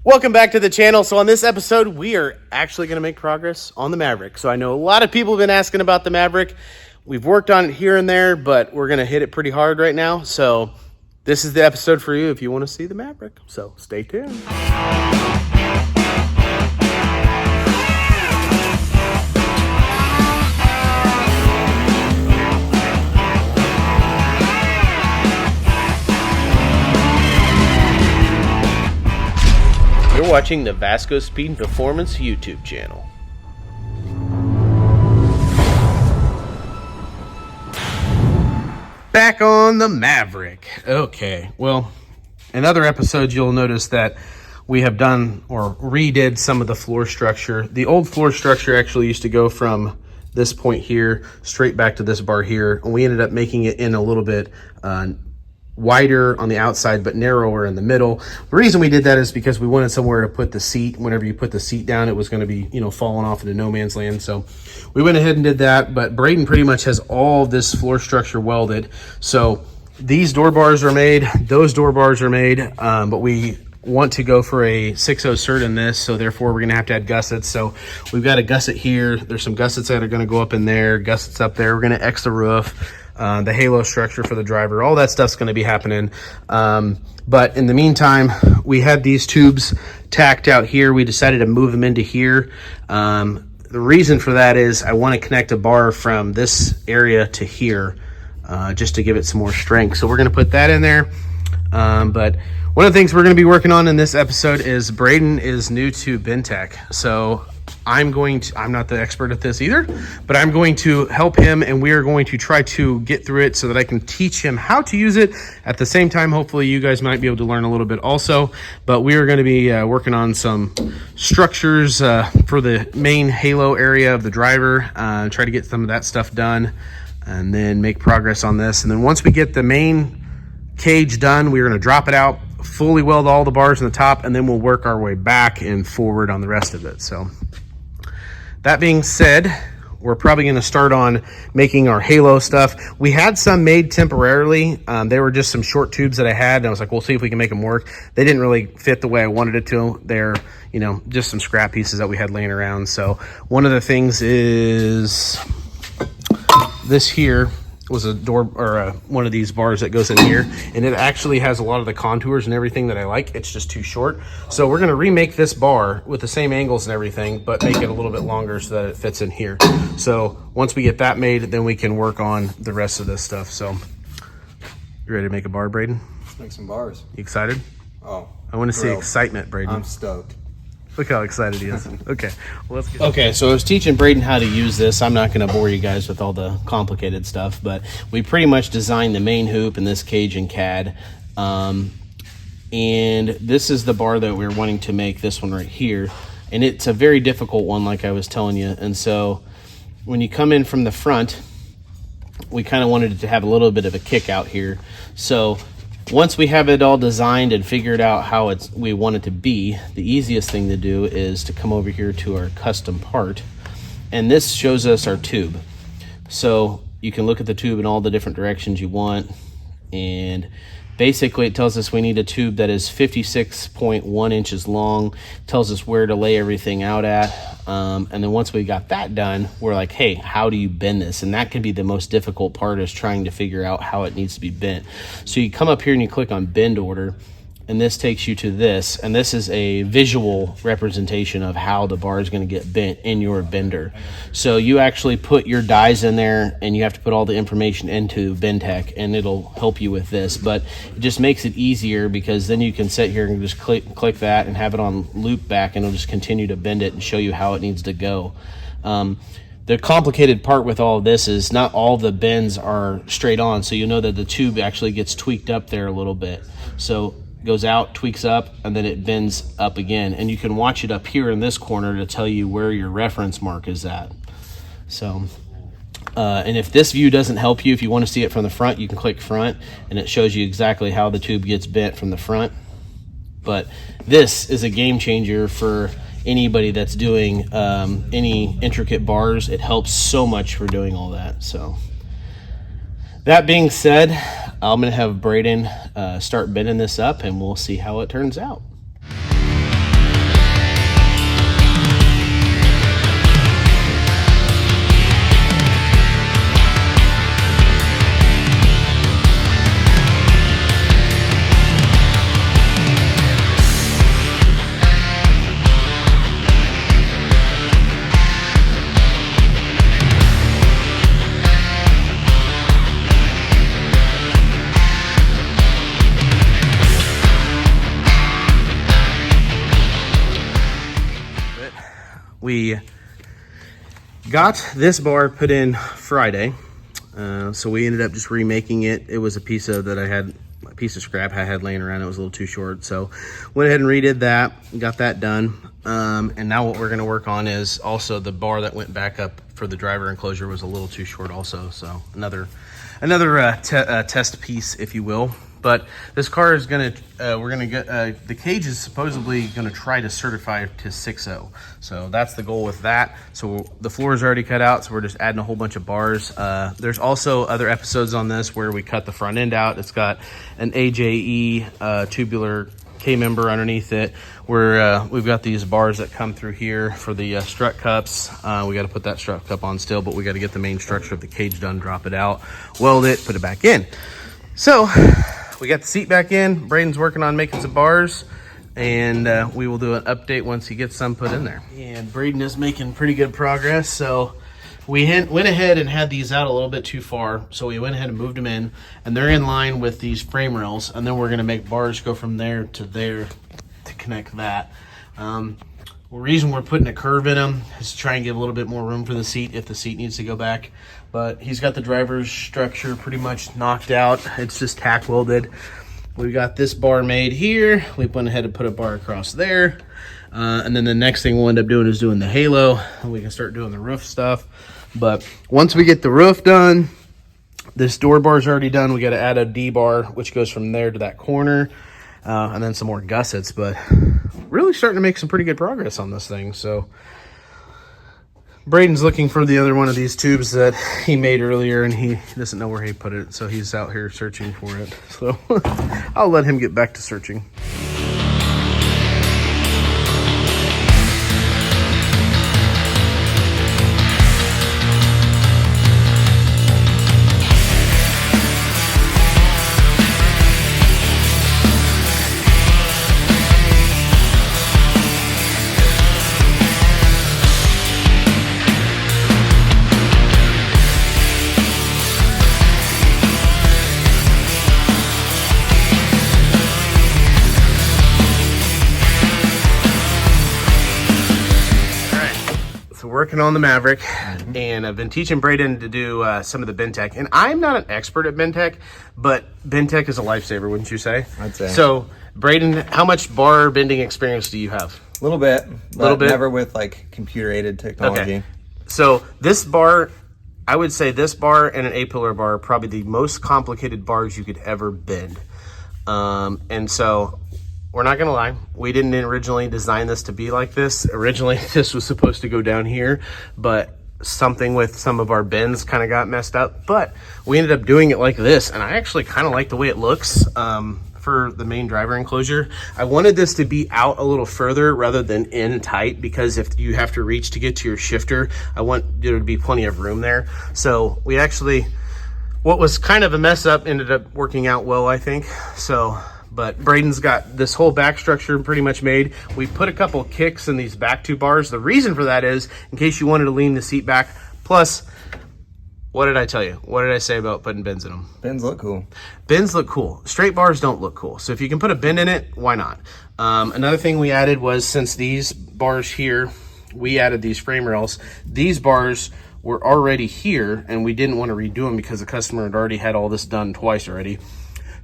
Welcome back to the channel. So on this episode, we are actually going to make progress on the Maverick. So I know a lot of people have been asking about the Maverick. We've worked on it here and there, but we're going to hit it pretty hard right now. So this is the episode for you if you want to see the Maverick. So stay tuned. You're watching the Vasco Speed Performance YouTube channel. Back on the Maverick. Okay, well, in other episodes you'll notice that we have done or redid some of the floor structure. The old floor structure actually used to go from this point here straight back to this bar here, and we ended up making it in a little bit wider on the outside but narrower in the middle. The reason we did that is because we wanted somewhere to put the seat. Whenever you put the seat down, it was going to be, falling off into no man's land. So we went ahead and did that, but Braden pretty much has all this floor structure welded. So these door bars are made, those door bars are made, but we want to go for a 6.0 cert in this, so therefore we're going to have to add gussets. So we've got a gusset here, there's some gussets that are going to go up in there, gussets up there, we're going to X the roof, the halo structure for the driver, all that stuff's going to be happening. But in the meantime, we had these tubes tacked out here. We decided to move them into here. The reason for that is I want to connect a bar from this area to here, just to give it some more strength. So we're going to put that in there. But one of the things we're going to be working on in this episode is Braden is new to Bentech. So I'm not the expert at this either, but I'm going to help him, and we are going to try to get through it so that I can teach him how to use it. At the same time, hopefully you guys might be able to learn a little bit also, but we are going to be working on some structures for the main halo area of the driver, try to get some of that stuff done, and then make progress on this. And then once we get the main cage done, we're going to drop it out, fully weld all the bars in the top, and then we'll work our way back and forward on the rest of it. So that being said, we're probably going to start on making our halo stuff. We had some made temporarily. They were just some short tubes that I had, and I was like, we'll see if we can make them work. They didn't really fit the way I wanted it to. They're, just some scrap pieces that we had laying around. So one of the things is this here was a door or one of these bars that goes in here, and it actually has a lot of the contours and everything that I like. It's just too short. So we're going to remake this bar with the same angles and everything, but make it a little bit longer so that it fits in here. So once we get that made, then we can work on the rest of this stuff. So you ready to make a bar, Braden? Let's make some bars. You excited? Oh, I want to see excitement, Braden. I'm stoked. Look how excited he is. Okay, well, let's get okay, so I was teaching Braden how to use this. I'm not going to bore you guys with all the complicated stuff, but we pretty much designed the main hoop and this cage in CAD. And this is the bar that we're wanting to make, this one right here. And it's a very difficult one, like I was telling you. And so when you come in from the front, we kind of wanted it to have a little bit of a kick out here. So once we have it all designed and figured out how we want it to be, the easiest thing to do is to come over here to our custom part. And this shows us our tube. So you can look at the tube in all the different directions you want. And basically it tells us we need a tube that is 56.1 inches long. It tells us where to lay everything out at. And then once we got that done, we're like, hey, how do you bend this? And that can be the most difficult part, is trying to figure out how it needs to be bent. So you come up here and you click on bend order, and this takes you to this. And this is a visual representation of how the bar is going to get bent in your bender. So you actually put your dies in there, and you have to put all the information into Bentech, and it'll help you with this. But it just makes it easier, because then you can sit here and just click that and have it on loop back, and it'll just continue to bend it and show you how it needs to go. The complicated part with all of this is not all the bends are straight on, so you know that the tube actually gets tweaked up there a little bit. So goes out, tweaks up, and then it bends up again. And you can watch it up here in this corner to tell you where your reference mark is at. So, and if this view doesn't help you, if you want to see it from the front, you can click front, and it shows you exactly how the tube gets bent from the front. But this is a game changer for anybody that's doing any intricate bars. It helps so much for doing all that. So that being said, I'm going to have Braden start bending this up, and we'll see how it turns out. we got this bar put in Friday. So we ended up just remaking it. It was a piece of scrap I had laying around. It was a little too short, so went ahead and redid that, got that done. And now what we're going to work on is also the bar that went back up for the driver enclosure was a little too short also. So another test piece, if you will. But this car is gonna, we're gonna get, the cage is supposedly gonna try to certify to 6.0. So that's the goal with that. So the floor is already cut out, so we're just adding a whole bunch of bars. There's also other episodes on this where we cut the front end out. It's got an AJE tubular K-member underneath it, where we've got these bars that come through here for the strut cups. We got to put that strut cup on still, but we got to get the main structure of the cage done, drop it out, weld it, put it back in. So we got the seat back in. Braden's working on making some bars, and we will do an update once he gets some put in there. And Braden is making pretty good progress. So we went ahead and had these out a little bit too far, so we went ahead and moved them in, and they're in line with these frame rails, and then we're going to make bars go from there to there to connect that. The reason we're putting a curve in them is to try and give a little bit more room for the seat if the seat needs to go back. But he's got the driver's structure pretty much knocked out. It's just tack welded. We got this bar made here. We went ahead and put a bar across there. And then the next thing we'll end up doing is doing the halo, and we can start doing the roof stuff. But once we get the roof done, this door bar is already done. We got to add a D bar, which goes from there to that corner, and then some more gussets. But really starting to make some pretty good progress on this thing. So Braden's looking for the other one of these tubes that he made earlier, and he doesn't know where he put it, so he's out here searching for it. So I'll let him get back to searching. Working on the Maverick, and I've been teaching Braden to do some of the Bentech, and I'm not an expert at Bentech, but Bentech is a lifesaver, wouldn't you say? I'd say. So Braden, how much bar bending experience do you have? A little bit, but never with like computer aided technology. Okay. So this bar, I would say this bar and an A-pillar bar are probably the most complicated bars you could ever bend. And so we're not gonna lie, we didn't originally design this to be like this. Originally, this was supposed to go down here, but something with some of our bends kind of got messed up. But we ended up doing it like this, and I actually kind of like the way it looks for the main driver enclosure. I wanted this to be out a little further rather than in tight, because if you have to reach to get to your shifter, I want there to be plenty of room there. So we actually, what was kind of a mess up ended up working out well, I think. So, but Braden's got this whole back structure pretty much made. We put a couple kicks in these back two bars. The reason for that is in case you wanted to lean the seat back. Plus, what did I tell you? What did I say about putting bends in them? Bends look cool. Bends look cool. Straight bars don't look cool. So if you can put a bend in it, why not? Another thing we added was, since these bars here, we added these frame rails. These bars were already here, and we didn't want to redo them because the customer had already had all this done twice already.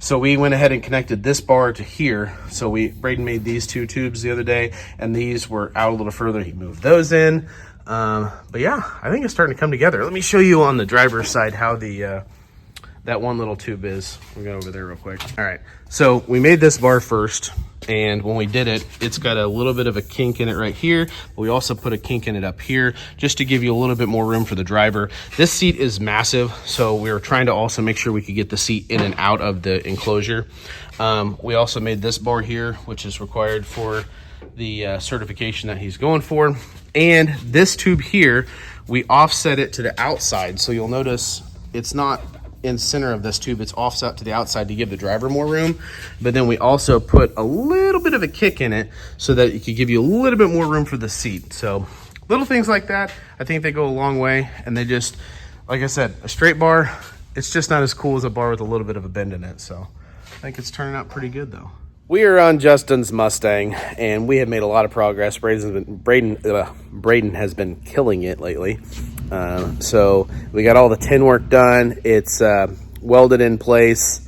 So we went ahead and connected this bar to here. So Braden made these two tubes the other day, and these were out a little further. He moved those in. But yeah, I think it's starting to come together. Let me show you on the driver's side how the that one little tube is. We'll go over there real quick. All right, so we made this bar first, and when we did it, it's got a little bit of a kink in it right here, but we also put a kink in it up here just to give you a little bit more room for the driver. This seat is massive, so we were trying to also make sure we could get the seat in and out of the enclosure. We also made this bar here, which is required for the certification that he's going for. And this tube here, we offset it to the outside, so you'll notice it's not in center of this tube, it's offset to the outside to give the driver more room. But then we also put a little bit of a kick in it so that it could give you a little bit more room for the seat. So little things like that, I think they go a long way. And they just, like I said, a straight bar, it's just not as cool as a bar with a little bit of a bend in it. So I think it's turning out pretty good though. We are on Justins Mustang, and we have made a lot of progress. Braden has been killing it lately. So we got all the tin work done. It's welded in place.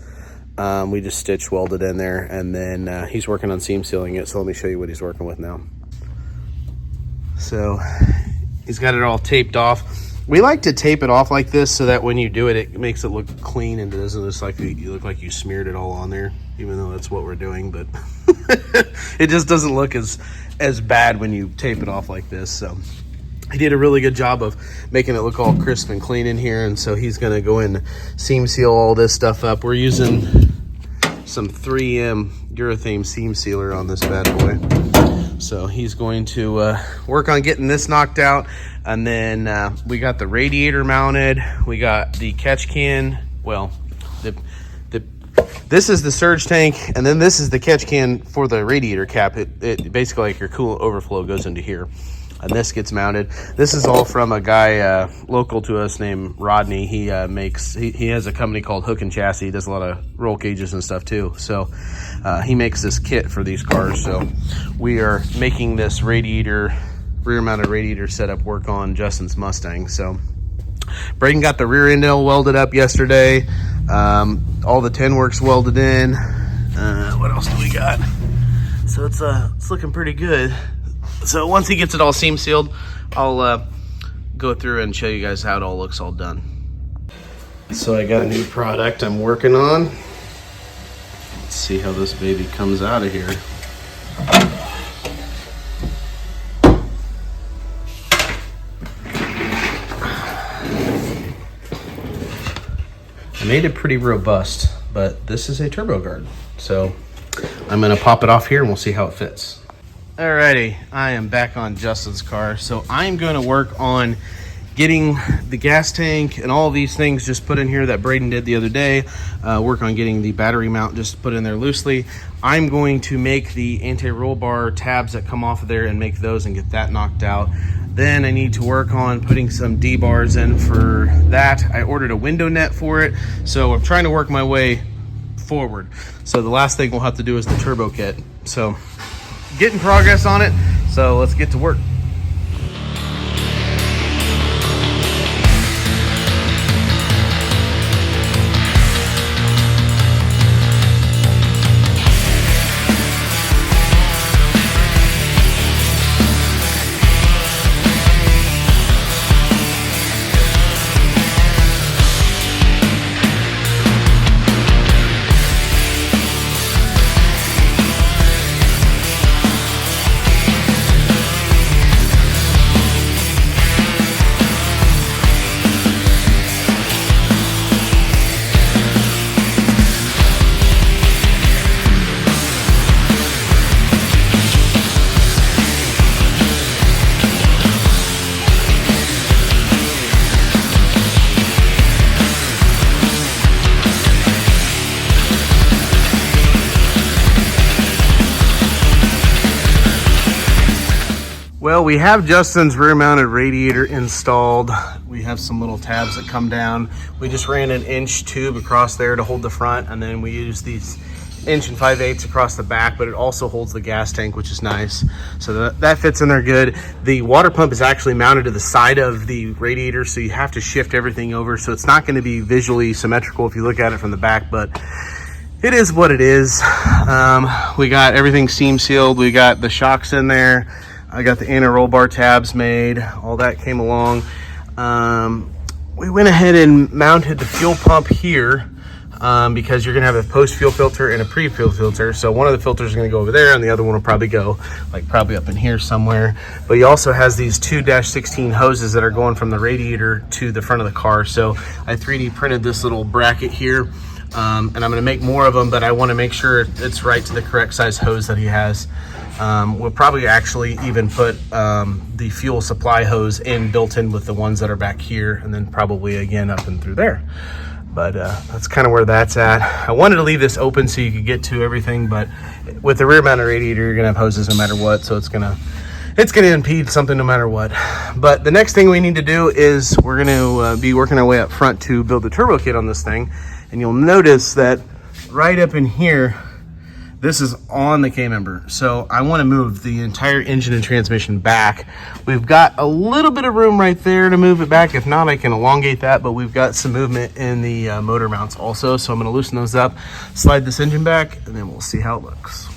We just stitch welded in there, and then he's working on seam sealing it. So let me show you what he's working with now. So he's got it all taped off. We like to tape it off like this so that when you do it, it makes it look clean and it doesn't just like you look like you smeared it all on there, even though that's what we're doing. But it just doesn't look as bad when you tape it off like this. So he did a really good job of making it look all crisp and clean in here. And so he's going to go in and seam seal all this stuff up. We're using some 3M urethane seam sealer on this bad boy. So he's going to work on getting this knocked out. And then we got the radiator mounted. We got the catch can. Well, this is the surge tank, and then this is the catch can for the radiator cap. It basically, like, your coolant overflow goes into here, and this gets mounted. This is all from a guy local to us named Rodney. He has a company called Hook and Chassis. He does a lot of roll cages and stuff too. So he makes this kit for these cars. So we are making this rear mounted radiator setup work on Justins Mustang. So Braden got the rear end welded up yesterday. All the tin work's welded in. What else do we got? So it's looking pretty good. So once he gets it all seam sealed, I'll go through and show you guys how it all looks all done. So I got a new product I'm working on. Let's see how this baby comes out of here. I made it pretty robust, but this is a turbo guard. So I'm gonna pop it off here and we'll see how it fits. Alrighty, I am back on Justin's car. So I'm gonna work on getting the gas tank and all these things just put in here that Braden did the other day. Work on getting the battery mount just put in there loosely. I'm going to make the anti-roll bar tabs that come off of there and make those and get that knocked out. Then I need to work on putting some D-bars in for that. I ordered a window net for it, so I'm trying to work my way forward. So the last thing we'll have to do is the turbo kit. So getting progress on it, so let's get to work. Well, we have Justin's rear mounted radiator installed. We have some little tabs that come down. We just ran an inch tube across there to hold the front, and then we use these 1 5/8 across the back, but it also holds the gas tank, which is nice. So that fits in there good. The water pump is actually mounted to the side of the radiator, so you have to shift everything over. So it's not going to be visually symmetrical if you look at it from the back, but it is what it is. We got everything seam sealed. We got the shocks in there. I got the anti-roll bar tabs made. All that came along. We went ahead and mounted the fuel pump here because you're gonna have a post-fuel filter and a pre-fuel filter. So one of the filters is gonna go over there and the other one will probably go probably up in here somewhere. But he also has these 2-16 hoses that are going from the radiator to the front of the car. So I 3D printed this little bracket here. And I'm gonna make more of them, but I wanna make sure it's right to the correct size hose that he has. We'll probably actually even put the fuel supply hose built in with the ones that are back here, and then probably again up and through there. But that's kind of where that's at. I wanted to leave this open so you could get to everything, but with the rear mounted radiator, you're gonna have hoses no matter what, so it's gonna impede something no matter what. But the next thing we need to do is we're gonna be working our way up front to build the turbo kit on this thing. And you'll notice that right up in here, This is on the K-member. So I want to move the entire engine and transmission back. We've got a little bit of room right there to move it back. If not, I can elongate that, but we've got some movement in the motor mounts also. So I'm going to loosen those up, slide this engine back, and then we'll see how it looks.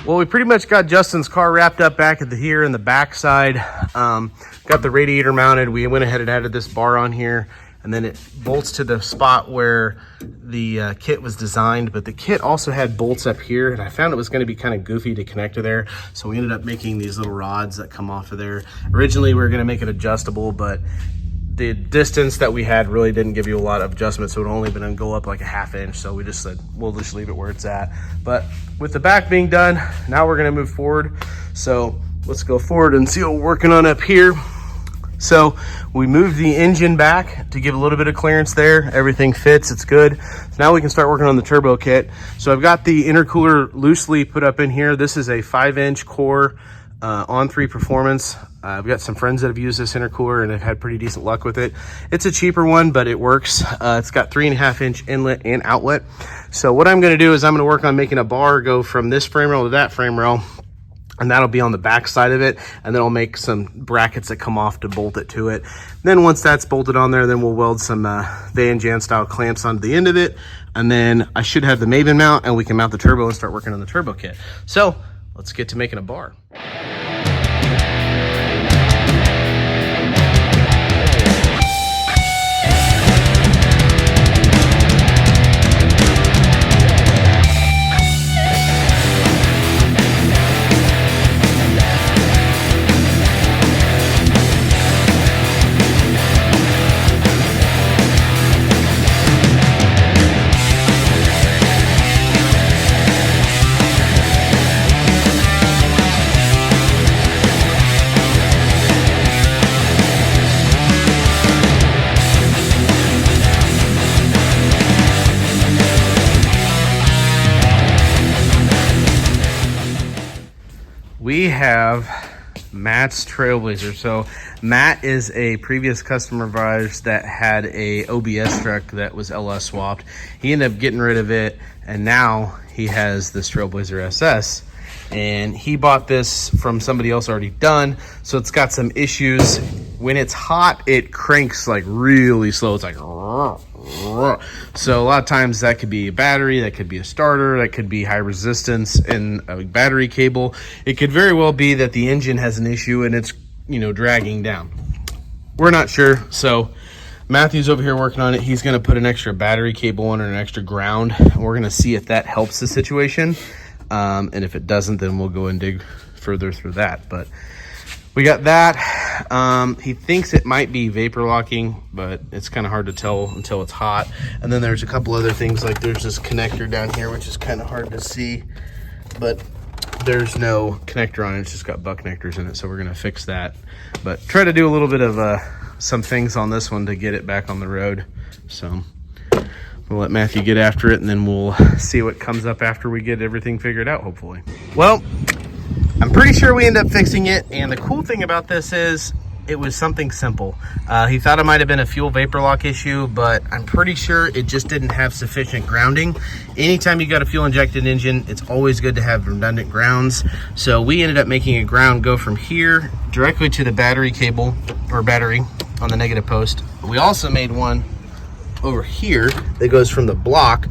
Well, we pretty much got Justin's car wrapped up back at here in the back side. Got the radiator mounted. We went ahead and added this bar on here, and then it bolts to the spot where the kit was designed. But the kit also had bolts up here, and I found it was going to be kind of goofy to connect to there. So we ended up making these little rods that come off of there. Originally, we were going to make it adjustable, but the distance that we had really didn't give you a lot of adjustment, so it only been to go up like a 1/2 inch. So we just said we'll just leave it where it's at. But with the back being done, now we're going to move forward. So let's go forward and see what we're working on up here. So we moved the engine back to give a little bit of clearance there. Everything fits, it's good. So now we can start working on the turbo kit. So I've got the intercooler loosely put up in here. This is a 5-inch core on-3 performance. I've got some friends that have used this intercooler and have had pretty decent luck with it. It's a cheaper one, but it works. It's got 3.5-inch inlet and outlet. So what I'm gonna do is I'm gonna work on making a bar go from this frame rail to that frame rail, and that'll be on the back side of it. And then I'll make some brackets that come off to bolt it to it. Then once that's bolted on there, then we'll weld some Van Jan style clamps onto the end of it. And then I should have the Maven mount, and we can mount the turbo and start working on the turbo kit. So let's get to making a bar. We have Matt's Trailblazer. So Matt is a previous customer of ours that had a OBS truck that was LS swapped. He ended up getting rid of it, and now he has this Trailblazer SS. And he bought this from somebody else already done, so it's got some issues. When it's hot, it cranks like really slow. It's like so a lot of times that could be a battery, that could be a starter, that could be high resistance and a battery cable. It could very well be that the engine has an issue and it's, you know, dragging down. We're not sure. So Matthew's over here working on it. He's going to put an extra battery cable on and an extra ground. We're going to see if that helps the situation. And if it doesn't, then we'll go and dig further through that. But we got that. He thinks it might be vapor locking, but it's kind of hard to tell until it's hot. And then there's a couple other things, like there's this connector down here, which is kind of hard to see, but there's no connector on it. It's just got butt connectors in it. So we're going to fix that, but try to do a little bit of some things on this one to get it back on the road. So we'll let Matthew get after it, and then we'll see what comes up after we get everything figured out, hopefully. Well, I'm pretty sure we end up fixing it, and the cool thing about this is it was something simple. He thought it might have been a fuel vapor lock issue, but I'm pretty sure it just didn't have sufficient grounding. Anytime you got a fuel injected engine, it's always good to have redundant grounds. So we ended up making a ground go from here directly to the battery cable, or battery on the negative post. We also made one over here that goes from the block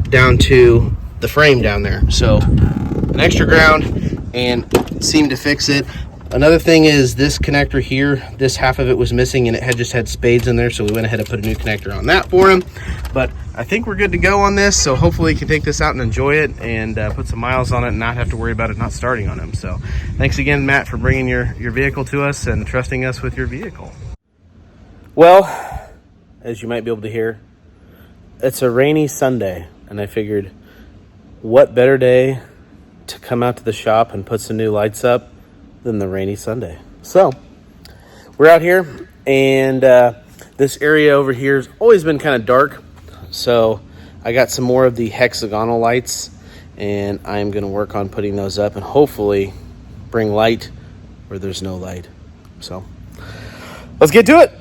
down to the frame down there. So an extra ground, and seemed to fix it. Another thing is this connector here, this half of it was missing and it had just had spades in there, so we went ahead and put a new connector on that for him. But I think we're good to go on this, so hopefully he can take this out and enjoy it and put some miles on it and not have to worry about it not starting on him. So thanks again, Matt, for bringing your vehicle to us and trusting us with your vehicle. Well, as you might be able to hear, it's a rainy Sunday, and I figured what better day to come out to the shop and put some new lights up than the rainy Sunday. So we're out here, and this area over here has always been kind of dark, so I got some more of the hexagonal lights, and I'm going to work on putting those up and hopefully bring light where there's no light. So let's get to it.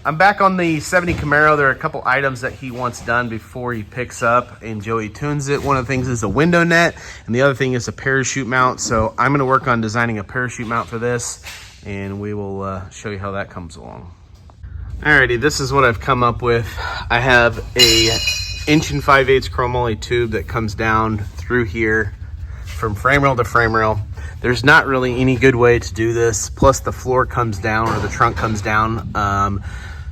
I'm back on the 70 Camaro. There are a couple items that he wants done before he picks up and Joey tunes it. One of the things is a window net, and the other thing is a parachute mount. So I'm going to work on designing a parachute mount for this, and we will show you how that comes along. Alrighty, this is what I've come up with. I have a 1 5/8 chromoly tube that comes down through here from frame rail to frame rail. There's not really any good way to do this. Plus the floor comes down, or the trunk comes down.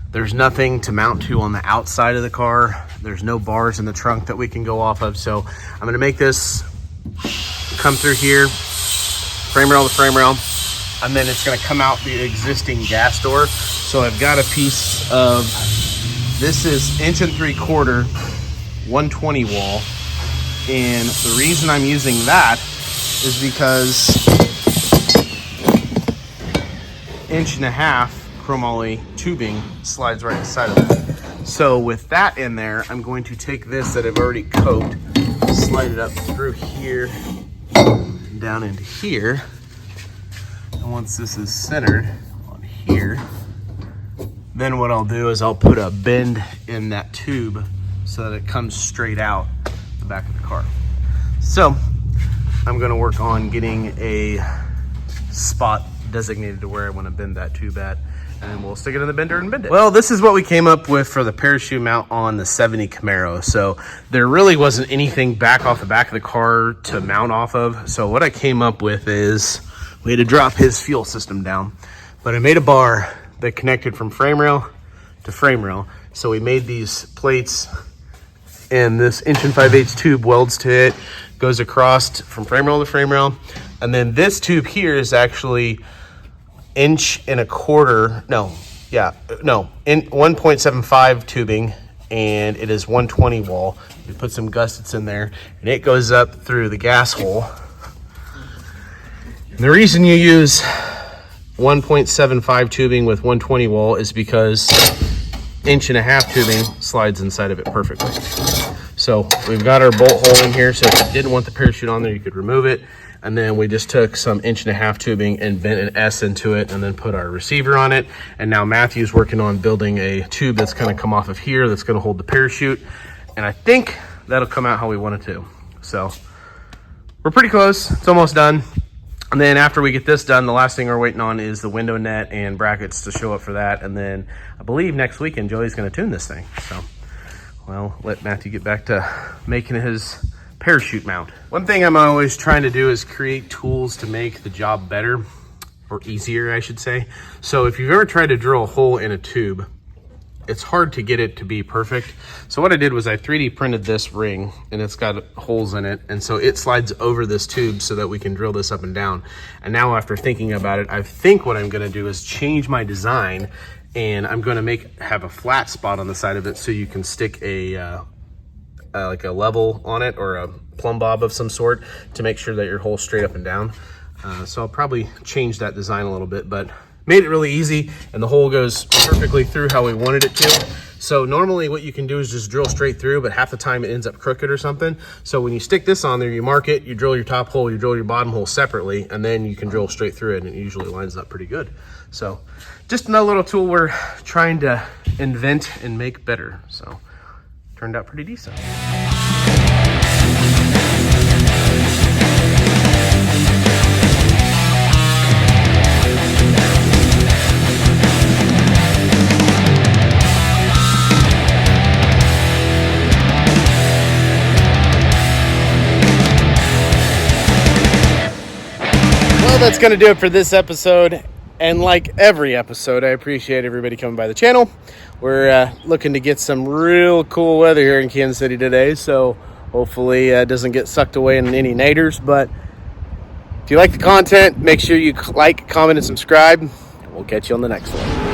There's nothing to mount to on the outside of the car. There's no bars in the trunk that we can go off of. So I'm gonna make this come through here, frame rail to frame rail, and then it's gonna come out the existing gas door. So I've got a piece of, this is 1 3/4 120 wall. And the reason I'm using that is because 1.5 inch chromoly tubing slides right inside of it. So with that in there, I'm going to take this that I've already coated, slide it up through here, down into here. And once this is centered on here, then what I'll do is I'll put a bend in that tube so that it comes straight out the back of the car. So I'm going to work on getting a spot designated to where I want to bend that tube at, and then we'll stick it in the bender and bend it. Well, this is what we came up with for the parachute mount on the 70 Camaro. So there really wasn't anything back off the back of the car to mount off of. So what I came up with is we had to drop his fuel system down, but I made a bar that connected from frame rail to frame rail. So we made these plates, and this 1 5/8 tube welds to it, goes across from frame rail to frame rail. And then this tube here is actually 1.75 tubing, and it is 120 wall. We put some gussets in there, and it goes up through the gas hole. And the reason you use 1.75 tubing with 120 wall is because 1.5 inch tubing slides inside of it perfectly. So we've got our bolt hole in here, so if you didn't want the parachute on there, you could remove it. And then we just took some 1.5 inch tubing and bent an S into it, and then put our receiver on it. And now Matthew's working on building a tube that's gonna come off of here that's gonna hold the parachute. And I think that'll come out how we want it to. So we're pretty close, it's almost done. And then after we get this done, the last thing we're waiting on is the window net and brackets to show up for that. And then I believe next weekend, Joey's gonna tune this thing. So, well, let Matthew get back to making his parachute mount. One thing I'm always trying to do is create tools to make the job better, or easier, I should say. So if you've ever tried to drill a hole in a tube, it's hard to get it to be perfect. So what I did was I 3D printed this ring, and it's got holes in it, and so it slides over this tube so that we can drill this up and down. And now after thinking about it, I think what I'm gonna do is change my design, and I'm gonna have a flat spot on the side of it so you can stick like a level on it, or a plumb bob of some sort, to make sure that your hole's straight up and down. So I'll probably change that design a little bit, but made it really easy, and the hole goes perfectly through how we wanted it to. So normally what you can do is just drill straight through, but half the time it ends up crooked or something. So when you stick this on there, you mark it, you drill your top hole, you drill your bottom hole separately, and then you can drill straight through it, and it usually lines up pretty good. So just another little tool we're trying to invent and make better. So turned out pretty decent. Well, that's going to do it for this episode. And like every episode, I appreciate everybody coming by the channel. We're looking to get some real cool weather here in Kansas City today, so hopefully it doesn't get sucked away in any naders. But if you like the content, make sure you like, comment, and subscribe. We'll catch you on the next one.